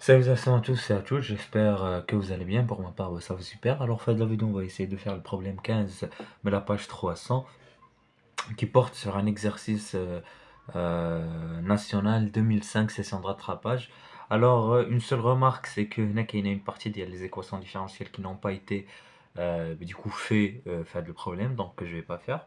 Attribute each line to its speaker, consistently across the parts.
Speaker 1: Salutations à tous et à toutes, j'espère que vous allez bien. Pour ma part, ça va super. Alors, fin de la vidéo, on va essayer de faire le problème 15 de la page 300 qui porte sur un exercice national 2005, session de rattrapage. Alors, une seule remarque, c'est que il y a une partie des équations différentielles qui n'ont pas été du coup fait le problème, donc que je vais pas faire.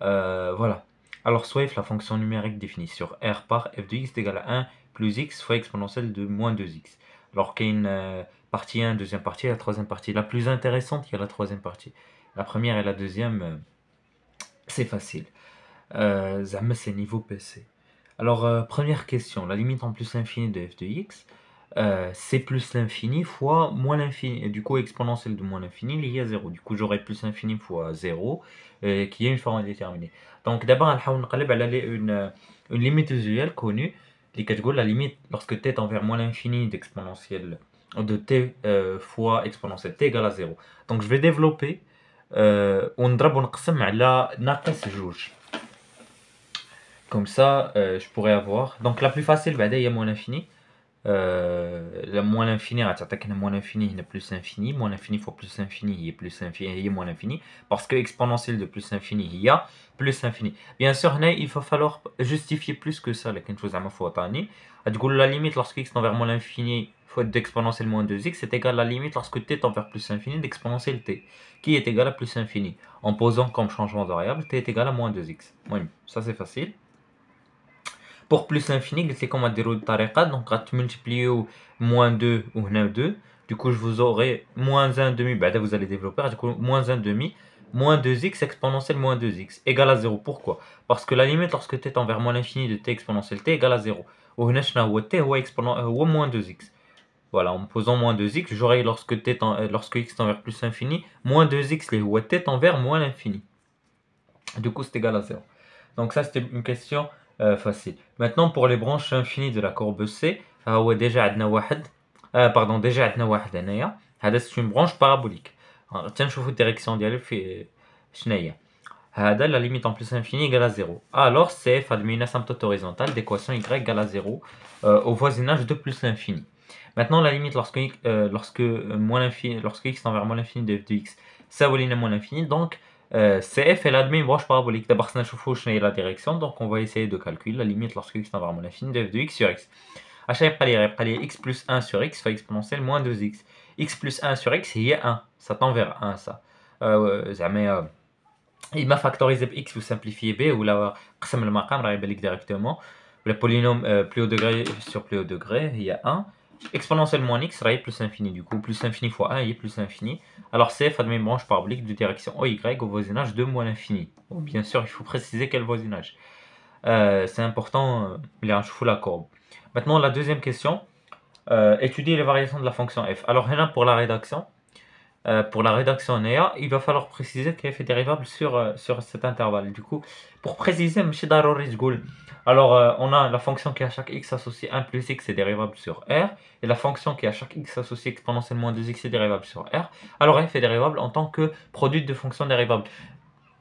Speaker 1: Voilà. Alors, soit la fonction numérique définie sur r par f de x est égale à 1 plus x fois exponentielle de moins 2x. Alors qu'il y a une partie 1, deuxième partie, la troisième partie. La plus intéressante, il y a la troisième partie. La première et la deuxième, c'est facile. Zama, c'est niveau PC. Alors, première question. La limite en plus infini de f de x, c'est plus l'infini fois moins l'infini. Et du coup, exponentielle de moins l'infini lié à 0. Du coup, j'aurai plus l'infini fois 0, qui est une forme indéterminée. Donc, d'abord, on va regarder une limite usuelle connue, qui est la limite lorsque t tend vers moins l'infini d'exponentielle de t fois exponentielle t égale à 0. Donc, je vais développer ونضرب ونقسم على ناقص جوج. Comme ça, je pourrais avoir. Donc, la plus facile, بعدا هي moins l'infini. La moins l'infini, غتعطيك هنا moins l'infini, هنا plus l'infini. Moins l'infini fois plus l'infini, هي plus l'infini, هي moins l'infini. Parce que exponentielle de plus l'infini, هي plus l'infini. Bien sûr, هنا, il va falloir justifier plus que ça. لكن نشوف زعما فوا ثاني. تقول la limite lorsque x tend vers moins l'infini fois d'exponentielle moins 2x c'est égal à la limite lorsque t tend vers plus l'infini d'exponentielle t, qui est égal à plus l'infini. En posant comme changement de variable, t est égal à moins 2x. Oui, ça c'est facile. Pour plus l'infini, قلت لكم غديروا الطريقه دونك غتملتيبليو moins 2 ou 2. Du coup, je vous aurai moins 1 demi, بعدا vous allez développer, du coup, moins 1 demi, moins 2x exponentielle moins 2x égale à 0. Pourquoi? Parce que la limite lorsque t tend vers moins l'infini de t exponentielle t égale à 0. وهنا شنو هو t هو moins 2x. Voilà, en posant moins 2x, j'aurai lorsque x tend vers plus l'infini, moins 2x اللي هو t tend vers moins l'infini. Du coup, c'est égal à 0. Donc ça, c'était une question facile. Maintenant, pour les branches infinies de la courbe C, déjà عندنا واحد déjà عندنا واحد هنايا. هذا c'est une branche parabolique. تنشوفوا الديريكسيون ديالو في شنو هي. هذا la limite en plus infini égale à 0. Alors CF admet une asymptote horizontale d'équation y égale à 0 au voisinage de plus l'infini. Maintenant, la limite lorsque x tend vers moins l'infini de f de x, ça vaut moins l'infini. Donc, CF elle admet une branche parabolique. D'abord, c'est la direction. Donc, on va essayer de calculer la limite lorsque x tend vers moins l'infini de f de x sur x. À chaque fois, il y a x plus 1 sur x fois exponentielle moins 2x. X plus 1 sur x, il y a 1. Ça tend vers 1, ça. Il m'a factorisé x, vous simplifiez b, ou là, قسم المقام راه يبان لك directement. Le polynôme plus haut degré sur plus haut degré, il y a 1. Exponentielle moins x, ça plus l'infini. Du coup, plus l'infini fois 1, il est plus l'infini. Alors CF admet une branche parabolique de direction OY au voisinage de moins l'infini. Bon, bien sûr, il faut préciser quel voisinage. C'est important, il fous la courbe. Maintenant, la deuxième question. Étudier les variations de la fonction f. Alors, là, pour la rédaction, NEA, il va falloir préciser que f est dérivable sur cet intervalle. Du coup, pour préciser, alors on a la fonction qui à chaque x associé 1 plus x est dérivable sur R, et la fonction qui à chaque x associé exponentiellement 2x est dérivable sur R. Alors f est dérivable en tant que produit de fonction dérivable.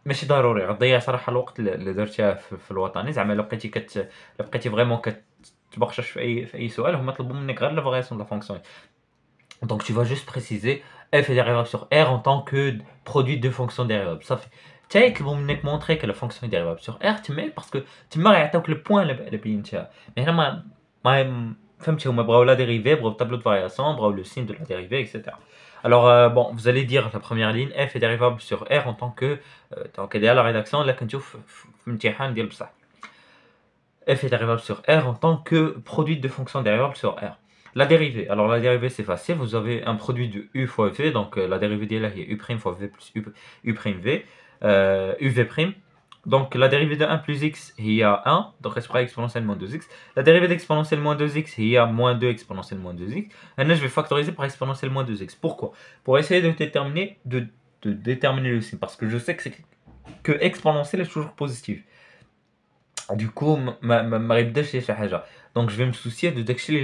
Speaker 1: ماشي ضروري غتضيع صراحه الوقت اللي درتيها في الوطني زعما لو بقيتي فريمون كتبخشش في اي سؤال هما طلبوا منك غير لا فارياسيون دو لا فونكسيون. Donc tu vas juste préciser f est dérivable sur R en tant que produit de fonction dérivable. Ça fait تيطلبوا منك montrer que la fonction est dérivable sur R تما parce que تما غيعطيوك le point اللي بينتها. Mais هنا ما فهمتي هما بغاو لا dérivée بغاو tableau de variation بغاو le signe de la dérivée etc. Alors bon, vous allez dire la première ligne f est dérivable sur R en tant que donc à la rédaction là كنتو في امتحان ديال بصح. F est dérivable sur R en tant que produit de fonction dérivable sur R. La dérivée. Alors la dérivée c'est facile. Vous avez un produit de U fois V. Donc la dérivée de là est U' fois V plus U''V. UV'. Donc la dérivée de 1 plus x il y a 1. Donc elle exponentielle moins 2x. La dérivée d'exponentielle moins 2x il y a moins 2 exponentielle moins 2x. Et là je vais factoriser par exponentielle moins 2x. Pourquoi? Pour essayer de déterminer le signe. Parce que je sais que exponentielle est toujours positive. Du coup, ما غيبداش ليا شي حاجه دونك جو me soucier de داكشي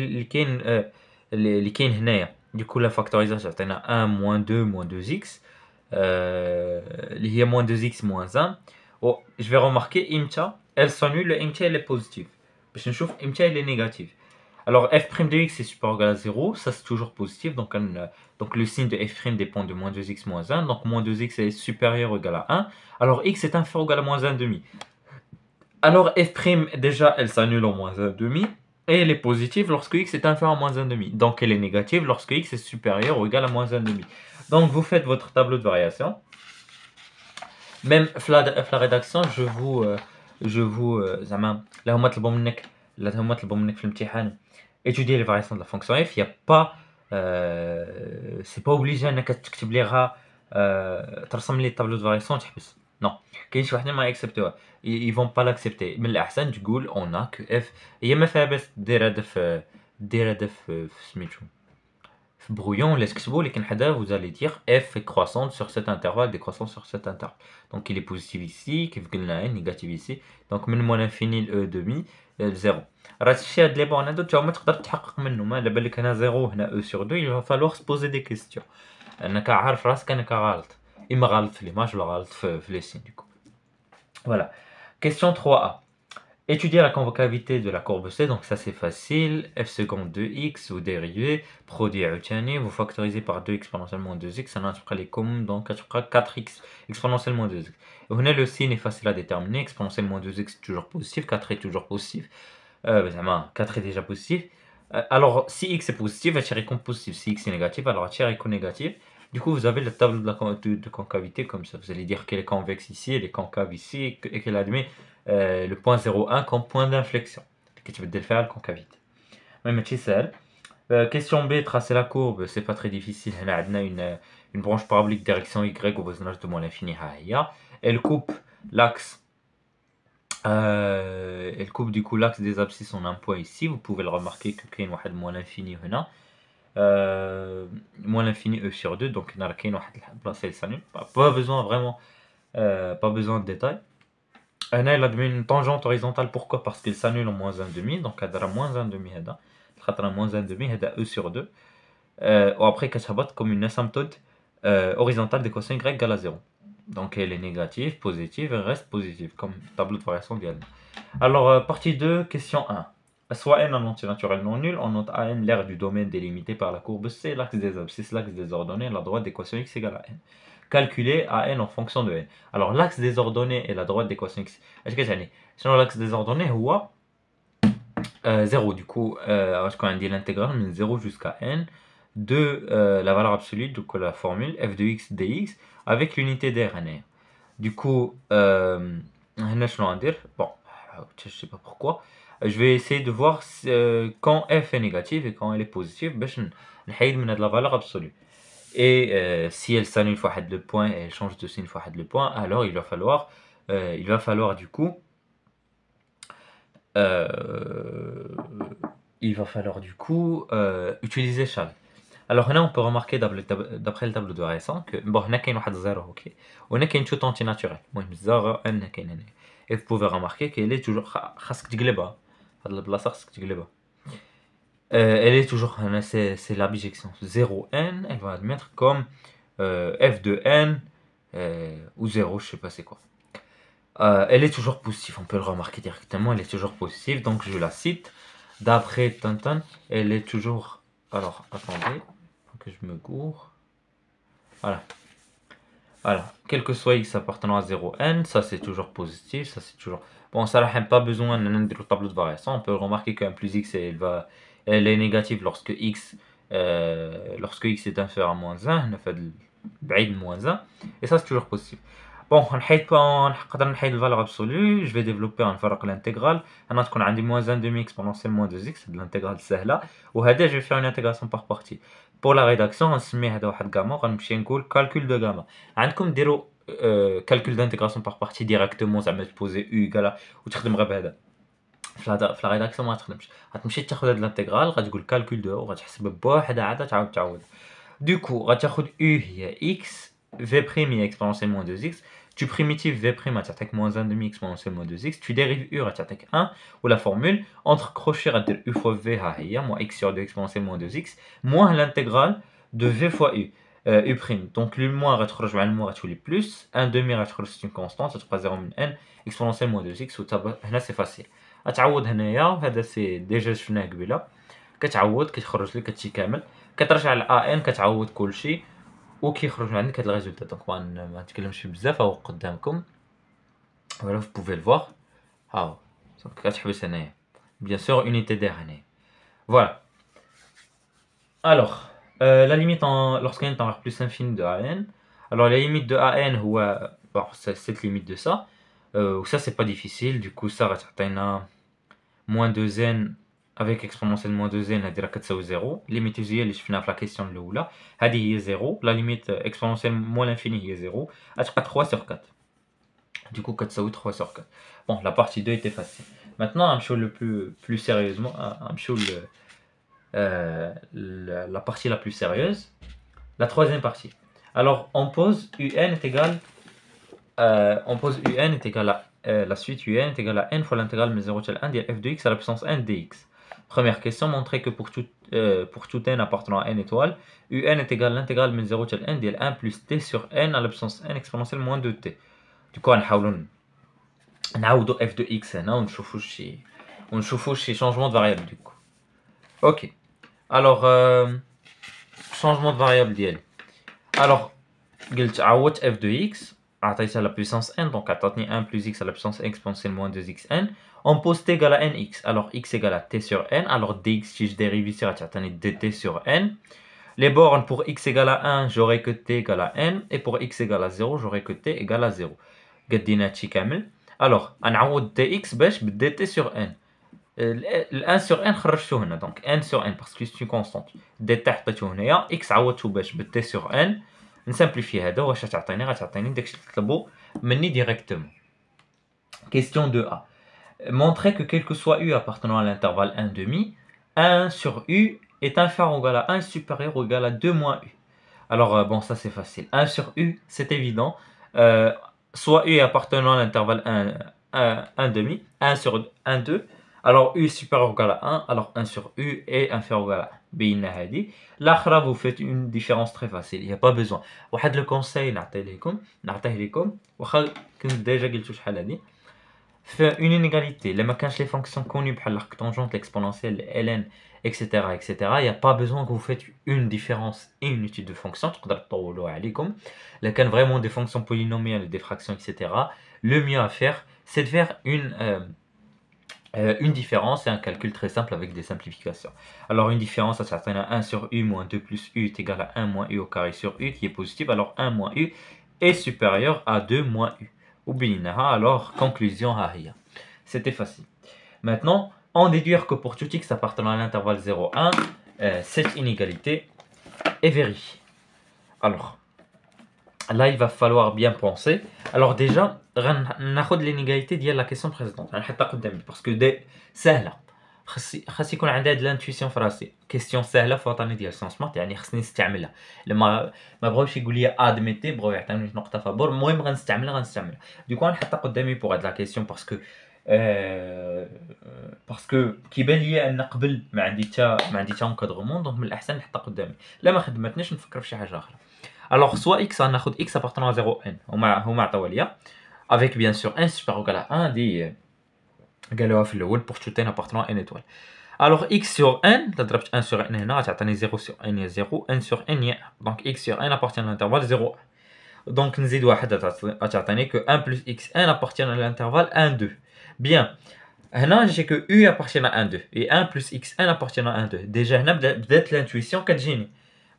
Speaker 1: اللي كاين هنايا. Du coup la factorisation عطينا 1 moins 2 moins 2x اللي هي moins 2x moins 1 و je vais remarquer امتى elle s'annule امتى elle est positive باش نشوف امتى elle est négative. Alors f' de x est supérieur ou égal à 0, ça c'est toujours positif, donc le signe de f' dépend de moins 2x moins 1, donc moins 2x est supérieur ou égal à 1, alors x est inférieur ou égal à moins 1 demi. Alors f' déjà elle s'annule en moins 1 demi, et elle est positive lorsque x est inférieur à moins 1 demi, donc elle est négative lorsque x est supérieur ou égal à moins 1 demi. Donc vous faites votre tableau de variation. Même la rédaction, زعما là هما طلبوا منك في الامتحان étudier les variations de la fonction f. Il y a pas c'est pas obligé انك تكتب ليها ترسم لي الطابلو de variation وتحبس. Non, كاين شي وحدين ما يكسبتوها، ils vont pas l'accepter. من الاحسن تقول on a que f هي ما فيها باس دير هذا في سميتو في brouillon laisse كتبو، لكن حدا vous allez dire f est croissante sur cet intervalle décroissant sur cet intervalle. Donc il est positif ici كيف قلنا négatif ici, donc من moins l'infini ل e demi لزيرو. راه هادشي هاد لي بون هادو تا هما تقدر تحقق منهم. على بالك هنا زيرو هنا e sur 2 il va falloir se poser des questions انك عارف راسك انك غلط، اما غلط في l'image ولا غلط في les signes du coup. Voilà. Question 3a. Étudier la concavité de la courbe C, donc ça c'est facile. f seconde de x, vous dérivez, produit عاوتاني, vous factorisez par 2 exponentiellement 2x, ça غتبقى لكم donc 4x exponentiellement 2x. Et هنا le signe est facile à déterminer, exponentiellement 2x est toujours positif, 4 est toujours positif, 4 est déjà positif. Alors si x est positif, هادشي غيكون positif, si x est négatif, alors هادشي غيكون négatif. Du coup, vous avez le tableau de concavité comme ça. Vous allez dire qu'elle est convexe ici, elle est concave ici, et qu'elle admet le point 0,1 comme point d'inflexion. Tu veux faire la concavité. Même سهل. Question B, tracer la courbe, c'est pas très difficile. On a une branche parabolique direction Y au voisinage de moins l'infini. Elle coupe l'axe. Elle coupe du coup l'axe des abscisses en un point ici. Vous pouvez le remarquer que qu'il y a moins l'infini هنا. Moins l'infini e sur 2, donc هنا كاين واحد البلاصه اللي pas besoin vraiment pas besoin de détails. هنا il admet une tangente horizontale. Pourquoi? Parce qu'il s'annule en moins 1 demi, donc هذا راه moins 1 demi هذا خاطر moins 1 demi هذا e sur 2 وaprès كتهبط comme une asymptote horizontale d'équation y égale à 0. Donc elle est négative, positive, elle reste positive comme tableau de variation ديالنا. Alors partie 2, question 1. Soit n un entier naturel non nul, on note AN l'aire du domaine délimité par la courbe C, l'axe des abscisses, l'axe des ordonnées, la droite d'équation x égale à n. Calculer AN en fonction de n. Alors l'axe des ordonnées et la droite d'équation x. Est-ce que c'est sinon l'axe des ordonnées هو 0 du coup on dit l'intégrale de 0 jusqu'à n de la valeur absolue, donc la formule f de x dx avec l'unité d'RNR. Du coup هنا شنو غندير؟ Bon, je sais pas pourquoi. Je vais essayer de voir quand f est négative et quand elle est positive باش نحيد من هاد la valeur absolue. Et si elle s'annule fois le point et elle change de signe fois le point, alors il va falloir du coup utiliser Charles. Alors là on peut remarquer d'après le tableau de variation que bon هنا كاين واحد 0 OK وهنا كاين tout anti-naturel. المهم 0 n كاين هنا. Et vous pouvez remarquer qu'elle est toujours خاصك تقلبها. هاد البلاصه خاصك تقلبها. Elle est toujours, c'est la bijection 0n, elle va admettre comme f de n ou 0, je sais pas c'est quoi. Elle est toujours positive, on peut le remarquer directement, elle est toujours positive, donc je la cite. D'après Tintin, elle est toujours... Alors, attendez, faut que je me gourre. Voilà. Voilà, quel que soit x appartenant à 0n, ça c'est toujours positif, ça c'est toujours... Bon, ça n'a pas besoin d'un tableau de variation, on peut remarquer qu'un plus x, elle est négative lorsque x est inférieur à moins 1, on a fait de moins 1, et ça c'est toujours possible. Bon, on نحيد la valeur absolue, je vais développer un فرق l'intégrale. أنا تكون عندي moins 1 demi exponentielle moins 2x, c'est de l'intégrale سهلة. وهذا je vais faire une intégration par partie. Pour la rédaction, نسمي هذا واحد gamma, غنمشي نقول calcul de gamma. عندكم ديروا calcul d'intégration par partie directement, زعما تبوزي u égale وتخدم غير بهذا. في la rédaction ما تخدمش. غتمشي تاخذ هاد الانتيغرال غتقول calcul de وغتحسب بوحدها عاد تعاود. Du coup, غتاخذ u هي x, v' هي exponentielle moins 2x, tu primitives v' avec moins 1 demi exponentielle moins 2x, tu dérives u avec 1, ou la formule, entre crochets à dire u fois v, moins x sur 2 exponentielle moins 2x, moins l'intégrale de v fois u, u'. Donc le moins va le moins plus, 1 demi c'est une constante, ça te 0 min n, exponentielle moins 2x, là c'est facile. تعود هنايا هذا سي ديجا شفناه قبيله. كتعوض كتخرج لك هادشي كامل، كترجع ل ان كتعوض كلشي وكيخرج من عندك هاد الريزولتا. دونك ما نتكلمش فيه بزاف، هو قدامكم فوالا vous pouvez le voir. ها هو دونك كتحبس هنايا bien sûr unité d'air هنايا voilà. Alors la limite lorsqu'il y a une temps plus infini de AN, alors la limite de AN هو bon c'est cette limite de ça ça c'est pas difficile. Du coup ça غتعطينا moins 2n avec exponentielle moins 2n هادي راه كتساوي 0. ليميت هي اللي شفناها في لا كيسيون الاولى، هادي هي 0. لا ليميت exponentielle moins l'infini هي 0، غتبقى 3 sur 4. Du coup كتساوي 3 sur 4. Bon, la partie 2 était facile. Maintenant غنمشيو le plus sérieusement غنمشيو la partie la plus sérieuse, la troisième partie. Alors on pose un est égal un est égal à la suite un est égal à n fois l'intégrale de 0 à 1 de f de x à la puissance n dx. Première question, montrer que pour tout n appartenant à n étoile, un est égal à l'intégrale de 0 à 1 de 1 plus t sur n à la puissance n exponentielle moins 2t. Du coup غنحاولوا نعوضوا f de x هنا ونشوفوا شي changement de variable du coup. OK. Alors changement de variable ديالي. Alors قلت عوضت f de x عطيتها la puissance n, donc عطاتني 1 plus x à la puissance n exponentielle moins 2xn. On pose t égale à nx, alors x égale à t sur n, alors dx si je dérive ici غتعطيني dt sur n. Les bornes pour x égale à 1 j'aurai que t égale à n, et pour x égale à 0 j'aurai que t égale à 0. قدينا هادشي كامل. alors غنعوض dx باش ب dt sur n. ال 1 sur n خرجته هنا، donc n sur n parce que c'est une constante. dt حطيته هنايا، x عوضته باش ب t sur n. نسامبليفي هذا واش غتعطيني داكشي اللي طلبو مني ديريكتومون. Question 2a. Montrer que quel que soit u appartenant à l'intervalle 1 demi, 1 sur u est inférieur ou égal à 1 supérieur ou égal à 2 moins u. Alors bon, ça c'est facile. 1 sur u, c'est évident. Soit u appartenant à l'intervalle 1 demi, 1 sur 1, 2. Alors u supérieur ou égal à 1, alors 1 sur u est inférieur ou égal à 1. بينا هادي. L'akhra, vous faites une différence très facile, il n'y a pas besoin. واحد le conseil نعطيه لكم واخا كنت ديجا قلتو شحال هادي. في une inégalité, لما كانش les fonctions connues بحال la tangente, l'exponentielle, ln, etc. il n'y a pas besoin que vous faites une différence et une étude de fonctions. تقدر تطولوا عليكم. Là quand vraiment des fonctions polynomiales, des fractions, etc. le mieux à faire c'est de faire une différence et un calcul très simple avec des simplifications. Alors une différence, ça s'atteint à 1 sur u moins 2 plus u est égal à 1 moins u au carré sur u qui est positif. Alors 1 moins u est supérieur à 2 moins u. Oubinaha, alors conclusion, c'était facile. Maintenant, on déduire que pour tout x appartenant à l'intervalle 0,1, cette inégalité est vérifiée. Alors, là il va falloir bien penser. Alors déjà غناخذ l'inégalité ديال la question précédente غنحطها قدامي باسكو دي سهله. خاص يكون عندي هاد لانتويسيون في راسي. كيسيون سهله في وطني ديال سونس مات، يعني خصني نستعملها. لما ما بغاوش يقول لي ادميتي، بغاو يعطيوني نقطه فابور، المهم غنستعملها. دوكو غنحطها قدامي بوغ هاد لا كيسيون باسكو كيبان لي ان قبل ما عندي حتى انكادغمون، دونك من الاحسن نحطها قدامي. لا ما خدمتنيش نفكر في شي حاجه اخرى. Alors soit x غناخذ x appartenant à 0n هما عطاو ليا avec bien sûr 1 supérieur ou égal à 1 دي قالوها في الاول pour tout n appartenant à n étoile. Alors x sur n ضربت 1 sur n هنا غتعطيني 0 sur n هي 0، n sur n هي donc x sur n appartient à l'intervalle 0 1. donc نزيد واحد غتعطيني que 1 plus xn appartient à l'intervalle 1 2. bien هنا j'ai que u appartient à 1 2 et 1 plus xn appartient à 1 2. déjà هنا بدات l'intuition كتجيني،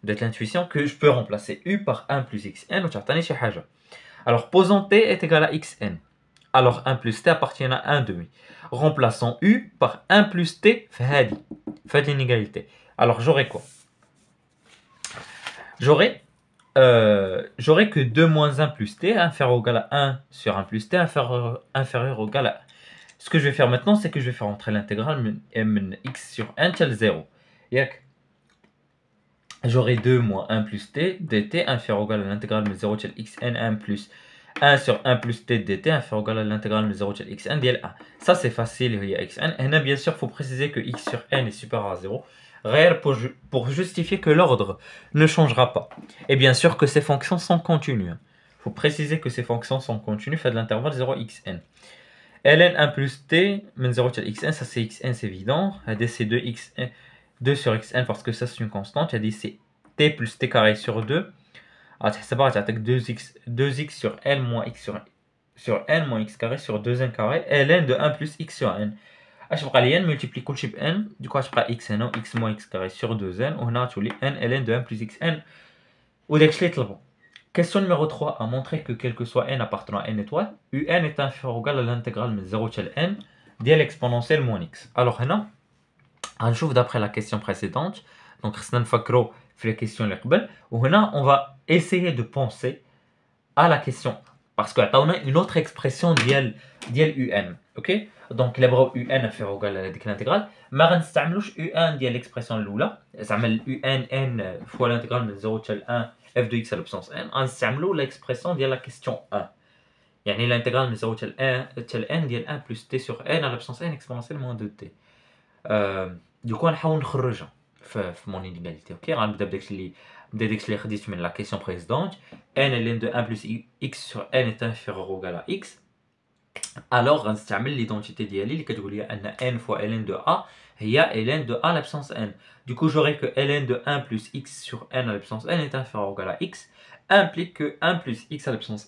Speaker 1: بدات l'intuition que je peux remplacer u par 1 plus xn وتعطيني شي حاجه. Alors, posons t est égal à xn. Alors, 1 plus t appartient à 1 demi. Remplaçons u par 1 plus t. Faites l'inégalité. Alors, j'aurai quoi? J'aurai que 2 moins 1 plus t inférieur ou égal à 1 sur 1 plus t inférieur ou égal à 1. Ce que je vais faire maintenant, c'est que je vais faire entrer l'intégrale m x sur n tel 0. J'aurai 2 moins 1 plus t dt inférieur ou égal à l'intégrale de 0 tel xn 1 plus 1 sur 1 plus t dt inférieur ou égal à l'intégrale de 0 tel xn dl 1. Ça c'est facile, il y a xn. Et là, bien sûr, il faut préciser que x sur n est supérieur à 0. Réel pour justifier que l'ordre ne changera pas. Et bien sûr que ces fonctions sont continues. Il faut préciser que ces fonctions sont continues, fait de l'intervalle 0 xn. ln 1 plus t, 0 tel xn, ça c'est xn, c'est évident. C'est 2 xn. 2 sur xn parce que ça c'est une constante. Il dit c'est t plus t carré sur 2. غتحسبها غتعطيك 2x sur n moins x sur n moins x carré sur 2n carré ln de 1 plus x sur n. اش بقى لي n multiplie كلشي ب n دوكو غتبقى x هنا x moins x carré sur 2n وهنا غتولي n ln de 1 plus xn وداكشي اللي طلبو. Question numéro 3 a montré que quel que soit n appartenant à n étoile, un est inférieur ou égal à l'intégrale de 0 jusqu'à n de l'exponentielle moins x. Alors هنا غنشوف d'après la question précédente. Donc خصنا نفكروا في la question اللي قبل وهنا on va essayer de penser à la question parce que on a une autre expression ديال un. OK? Donc اللي بغاو un inférieur ou égal à هذيك l'intégrale ما غنستعملوش un ديال l'expression الاولى زعما un n fois l'intégrale من 0 حتى 1 f de x à la puissance n غنستعملوا l'expression ديال la question 1 يعني l'intégrale من 0 حتى 1 حتى n ديال 1 plus t sur n à la puissance n exponentielle moins 2t. Du coup غنحاول نخرجها في mon inégalité. OK? غنبدا بداكشي اللي خديت من la question précédente. n ln de 1 plus x sur n est inférieur ou égal à x. Alors غنستعمل l'identité ديالي اللي كتقول لي ان n fois ln de a هي ln de a à la puissance n. Du coup j'aurai que ln de 1 plus x sur n à la puissance n est inférieur ou égal à x implique que 1 plus x à la puissance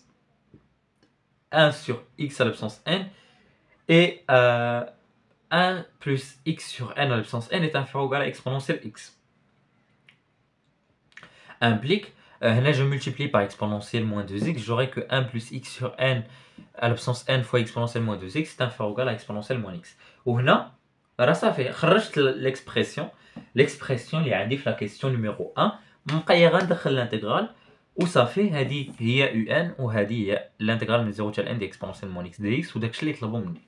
Speaker 1: 1 sur x à la puissance n et 1 plus x sur n à la puissance n est inférieur ou égal à exponentielle x. Implique, là je multiplie par exponentielle moins 2x, j'aurai que 1 plus x sur n à la puissance n fois exponentielle moins 2x est inférieur ou égal à exponentielle moins x. وهنا راه صافي خرجت l'expression اللي عندي في la question numéro 1 مبقى غندخل l'intégrale وصافي هذه هي un وهذه هي l'intégrale من 0 حتى n دي exponentielle moins x dx وداكشي اللي طلبوا مني.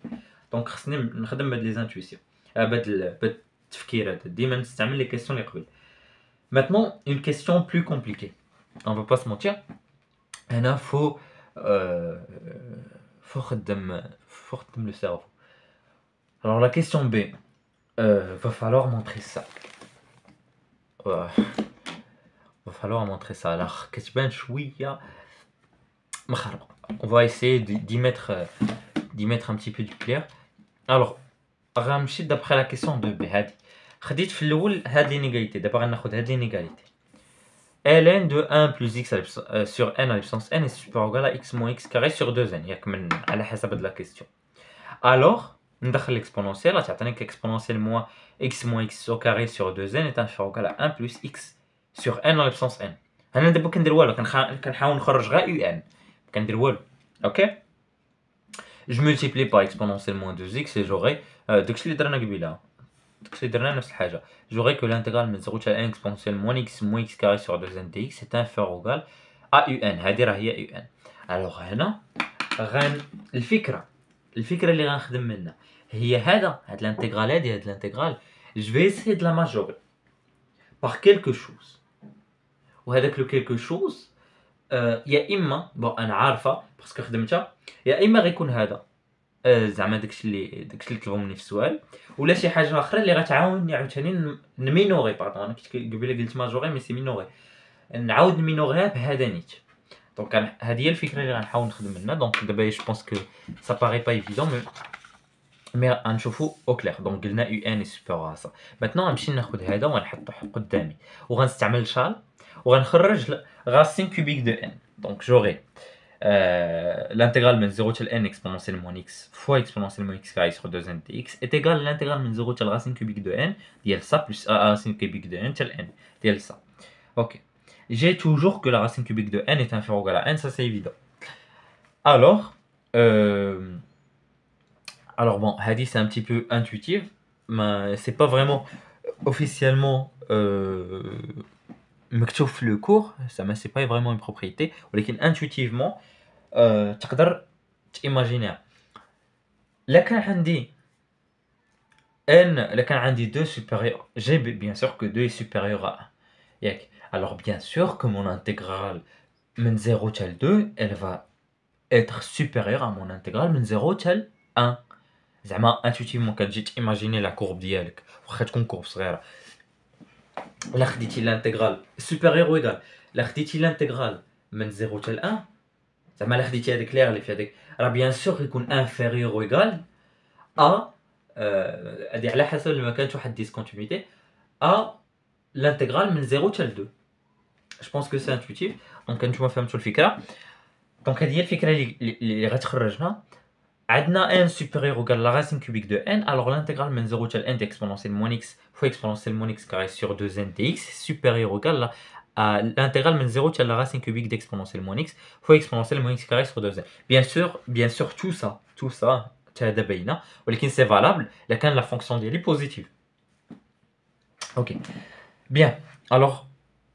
Speaker 1: دونك خصني نخدم بهاد لي زانتويسيون بهاد التفكير هذا ديما نستعمل لي كيسيون اللي قبل. Maintenant, une question plus compliquée. On va pas se mentir. Il faut le cerveau. Alors la question B, va falloir montrer ça. Va falloir montrer ça. Alors, on va essayer d'y mettre un petit peu du clair. Alors, d'après la question de B. خديت في الاول هاد l'inégalité. دابا غناخد هاد l'inégalité. ln de 1 plus x sur n à la puissance n est supérieur ou égal à x moins x carré sur 2n ياك من على حسب هاد la question. Alors ندخل l'exponentielle غتعطيني exponentielle moins x au carré sur 2n est inférieur ou égal à 1 plus x sur n à la puissance n. انا دابا كندير والو كنحاول نخرج غير un كندير والو. OK? Je multiplie par exponentielle moins 2x et j'aurai داكشي اللي درنا قبيله. J'aurai que l'intégrale de 0 à 1 exponentielle moins x carré sur 2n dx est inférieur ou égal à un. هذه راه هي un. Alors هنا الفكرة اللي غنخدم منها هي هاد l'intégrale هاد l'intégrale je vais essayer de la majorer par quelque chose. وهذاك لو quelque chose يا اما انا عارفه باسكو خدمتها يا اما غيكون هذا زعما داكشي اللي طلبوا مني في السؤال ولا شي حاجه اخرى اللي غتعاونني عاوتاني نمينوري باردون. انا كنت قبيله قلت ماجوري مي سي مينوري نعاود نمينوريها بهذا نيت. دونك هذه هي الفكره اللي غنحاول نخدم منها. دونك دابا جو بونس كو سا باري با ايفيدون مي غنشوفو او كلير. دونك قلنا ان سوبيريور ا سا. ماتنون غنمشي ناخذ هذا وغنحطو قدامي وغنستعمل شال وغنخرج راسين كوبيك دو ان. دونك جوري l'intégrale من 0 حتى n exponentielle moins x fois exponentielle moins x carré sur 2n dx est égale à l'intégrale من 0 حتى racine cubique de n ديال ça plus racine cubique de n حتى n ديال ça. OK. J'ai toujours que la racine cubique de n est inférieure ou égale à n, ça c'est évident. Alors bon, هذه c'est un petit peu intuitif, mais c'est pas vraiment officiellement مكتوب في le cours, ça mais c'est pas vraiment une propriété, ولكن intuitivement تقدر تيماجينيها. لا كان عندي 2 supérieur, j'ai bien sûr que 2 est supérieur à 1 ياك. Alors bien sûr que mon intégrale من 0 حتى 2 elle va être supérieure à mon intégrale من 0 حتى 1. زعما intuitivement كتجي تيماجيني لا كورب ديالك واخا تكون كورب صغيره. لا خديتي l'intégrale supérieur ou égal, لا خديتي l'intégrale من 0 حتى 1 زعما لا خديتي هذيك لير اللي في هذيك راه بيان سور يكون inférieur ou égal à هادي على حسب المكان واحد ديسكونتينيتي à l'intégrale من 0 حتى 2. Je pense que c'est intuitif. Donc انتوما فهمتوا الفكره. دونك هذه هي الفكره اللي غتخرجنا. عندنا n supérieur ou égal à la racine cubique de n. Alors l'intégrale من 0 حتى n d'exponentielle moins x fois exponentielle moins x carré sur 2n dx supérieur ou égal à l'intégrale من 0 حتى la racine cubique d'exponentielle moins x fois exponentielle moins x carré sur 2n. Bien sûr tout ça هذا باينه ولكن c'est valable الا كان la fonction ديالي positive. OK. Bien. Alors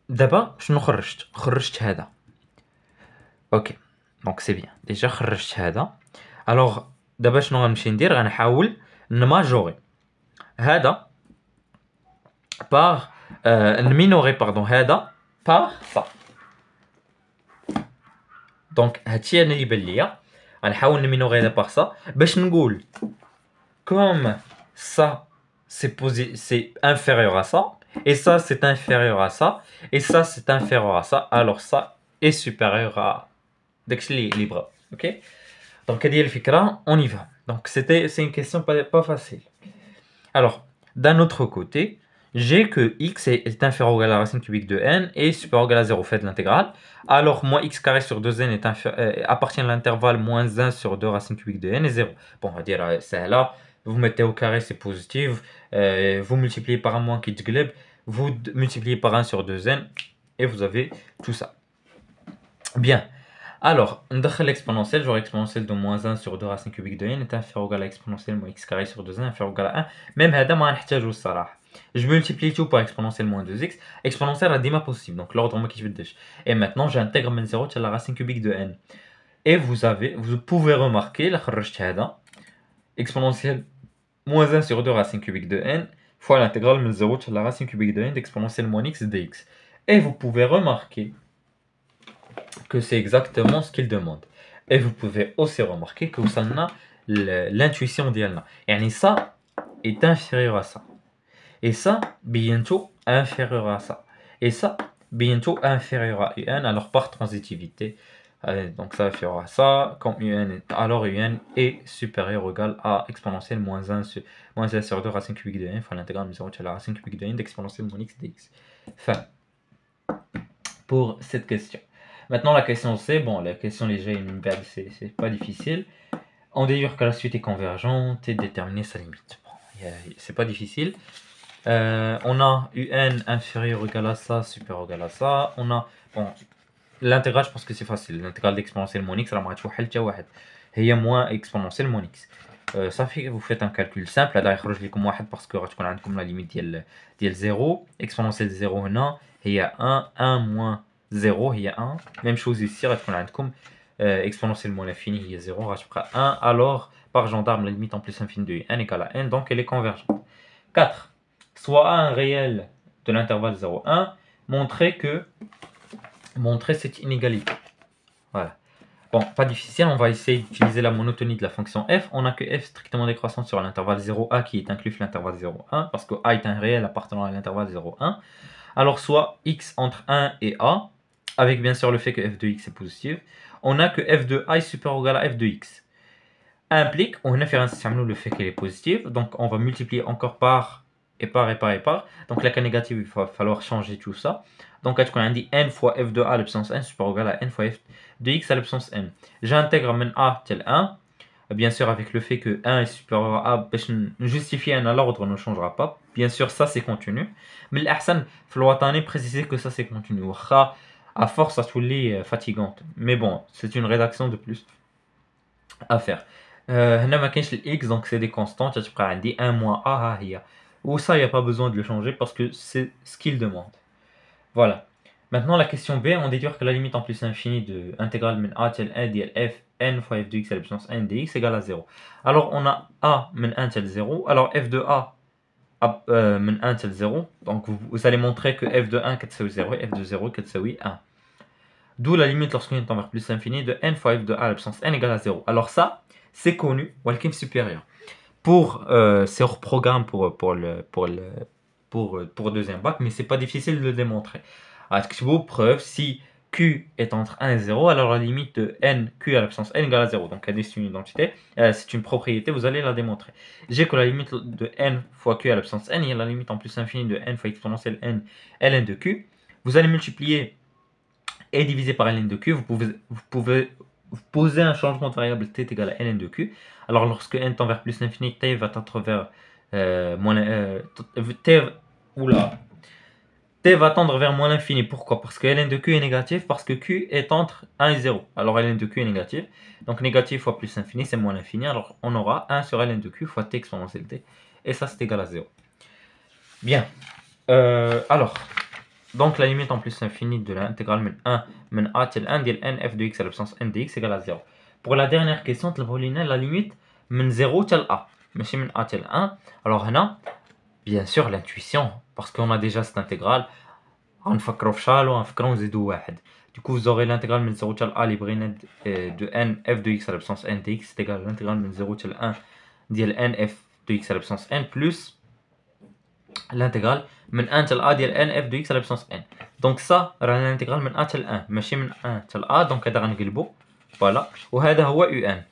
Speaker 1: d'abord شنو خرجت هذا. OK. Donc c'est bien. Déjà خرجت هذا. Alors دابا شنو غنمشي ندير غنحاول نماجوري هذا par نمينوري باردون هذا par ça. دونك هادشي انا اللي بان ليا غنحاول نمينوري هذا par ça باش نقول comme ça c'est inférieur à ça et ça c'est inférieur à ça et ça c'est inférieur à ça alors ça est supérieur à داكشي اللي بغا. OK. Donc, quelle est le fikra? On y va. Donc, c'est une question pas facile. Alors, d'un autre côté, j'ai que x est inférieur ou égal à la racine cubique de n et supérieur ou égal à 0 fait de l'intégrale. Alors, moins x carré sur 2n appartient à l'intervalle moins 1 sur 2 racine cubique de n et 0. Bon, on va dire, c'est là. Vous mettez au carré, c'est positif. Vous multipliez par un moins qui est vous multipliez par 1 sur 2n et vous avez tout ça. Bien. Alors, ندخل l'exponentielle, j'aurai exponentielle de moins 1 sur 2 racine cubique de n est inférieur ou égal à exponentielle moins x carré sur 2n inférieur ou égal à 1. Même هذا ما نحتاجو الصراحة. Je multiplie tout par exponentielle moins 2x. Exponentielle a ديما possible, donc l'ordre ما كيتبدلش. Et maintenant, j'intègre من 0 à la racine cubique de n. Et vous pouvez remarquer, la خرجت هذا exponentielle moins 1 sur 2 racine cubique de n fois l'intégrale من 0 à la racine cubique de n d'exponentielle moins x dx. Et vous pouvez remarquer que c'est exactement ce qu'il demande. Et vous pouvez aussi remarquer que vous avez l'intuition d'Yalna. Et ça est inférieur à ça. Et ça, bientôt inférieur à ça. Et ça, bientôt inférieur à un. Alors par transitivité, donc ça inférieur à ça, comme un, alors un est supérieur ou égal à exponentielle moins 1 sur 2 racine cubique de n fois l'intégrale de 0 à la racine cubique de n d'exponentielle moins x dx. Fin. Pour cette question. Maintenant, la question c'est, bon, la question déjà, c'est pas difficile. On déduire que la suite est convergente et déterminer sa limite. Bon, c'est pas difficile. On a un inférieur ou égal à ça, supérieur ou égal à ça. On a, bon, l'intégrale, je pense que c'est facile. L'intégrale d'exponentielle moins x, il y a moins exponentielle moins x. Ça fait que vous faites un calcul simple. Là, il y a parce que la limite de 0. Exponentielle de 0, il y a 1 moins 0 il y a 1. Même chose ici, exponentielle moins l'infini, il y a 0, 1. Alors, par gendarme, la limite en plus infini de n égale à n, donc elle est convergente. 4. Soit un réel de l'intervalle 0, 1, montrer cette inégalité. Voilà. Bon, pas difficile, on va essayer d'utiliser la monotonie de la fonction f. On a que f strictement décroissant sur l'intervalle 0a qui est inclus dans l'intervalle 0, 1, parce que a est un réel appartenant à l'intervalle 0, 1. Alors, soit x entre 1 et a, avec bien sûr le fait que f de x est positif, on a que f de a est supérieur ou égal à f de x. Implique, on a fait le fait qu'elle est positive, donc on va multiplier encore par et par et par et par. Donc la cas négative, il va falloir changer tout ça. Donc on a dit n fois f de a à la puissance n supérieur ou égal à n fois f de x à la puissance n. J'intègre من a tel 1, bien sûr avec le fait que 1 est supérieur à a, justifier un à l'ordre ne changera pas. Bien sûr ça c'est continu. Mais l'ahsan, il faut préciser que ça c'est continu. À force, ça se fatigante. Mais bon, c'est une rédaction de plus à faire. X, donc c'est des constantes. Tu peux dire 1 moins A, ou ça, il n'y a pas besoin de le changer parce que c'est ce qu'il demande. Voilà. Maintenant, la question B, on déduit que la limite en plus infinie de intégrale min A tel 1 dl f n fois f de x à la puissance n dx égale à 0. Alors, on a A min 1 tel 0. Alors, f de A min 1 tel 0. Donc, vous allez montrer que f de 1 est 0 et f de 0 est 1. D'où la limite lorsqu'on est envers plus infini de n fois f de a à la puissance n égale à 0. Alors ça, c'est connu, Walkim supérieur. C'est hors programme pour deuxième bac, mais c'est pas difficile de le démontrer. Preuve si Q est entre 1 et 0, alors la limite de n, Q à la puissance n égale à 0. Donc n est une identité, c'est une propriété, vous allez la démontrer. J'ai que la limite de n fois Q à la puissance n, il y a la limite en plus infinie de n fois exponentielle n, ln de Q. Vous allez multiplier et diviser par ln de Q, vous posez un changement de variable t est égal à ln de Q. Alors lorsque n tend vers plus l'infini, t va tendre vers t va tendre vers moins l'infini. Pourquoi? Parce que ln de Q est négatif, parce que Q est entre 1 et 0. Alors ln de Q est négatif, donc négatif fois plus l'infini, c'est moins l'infini. Alors on aura 1 sur ln de Q fois t exponentielle t, et ça c'est égal à 0. Bien, alors, donc la limite en plus infinie de l'intégrale من 1 من a till 1 ديال n f de x à la puissance n de x égale à 0. Pour la dernière question, la limite من 0 till a, ماشي من a till 1. Alors هنا, bien sûr l'intuition, parce qu'on a déjà cette intégrale, غنفكروا في شحال ونفكروا نزيدوا واحد. Du coup vous aurez l'intégrale من 0 till a اللي بغينا de n f de x à la puissance n de x c'est égal à l'intégrale من 0 till 1 ديال n f de x à la puissance n plus l'intégrale من 1 till a ديال n f de x à la puissance n. Donc ça رانا l'intégrale من a till 1 ماشي من 1 till a, donc هذا غنقلبو فوالا, وهذا هو un.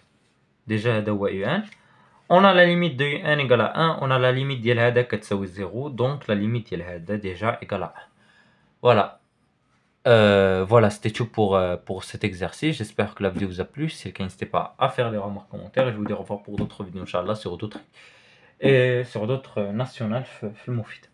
Speaker 1: Déjà هذا هو un. On a la limite de un égale à 1, on a la limite ديال هذا كتساوي 0, donc la limite ديال هذا déjà égale à 1. Voilà. Voilà, c'était tout pour cet exercice. J'espère que la vidéo vous a plu. Si c'est le cas, n'hésitez pas à faire les remarques en commentaire. Et je vous dis au revoir pour d'autres vidéos, Inch'Allah, sur d'autres nationales, في المفيد.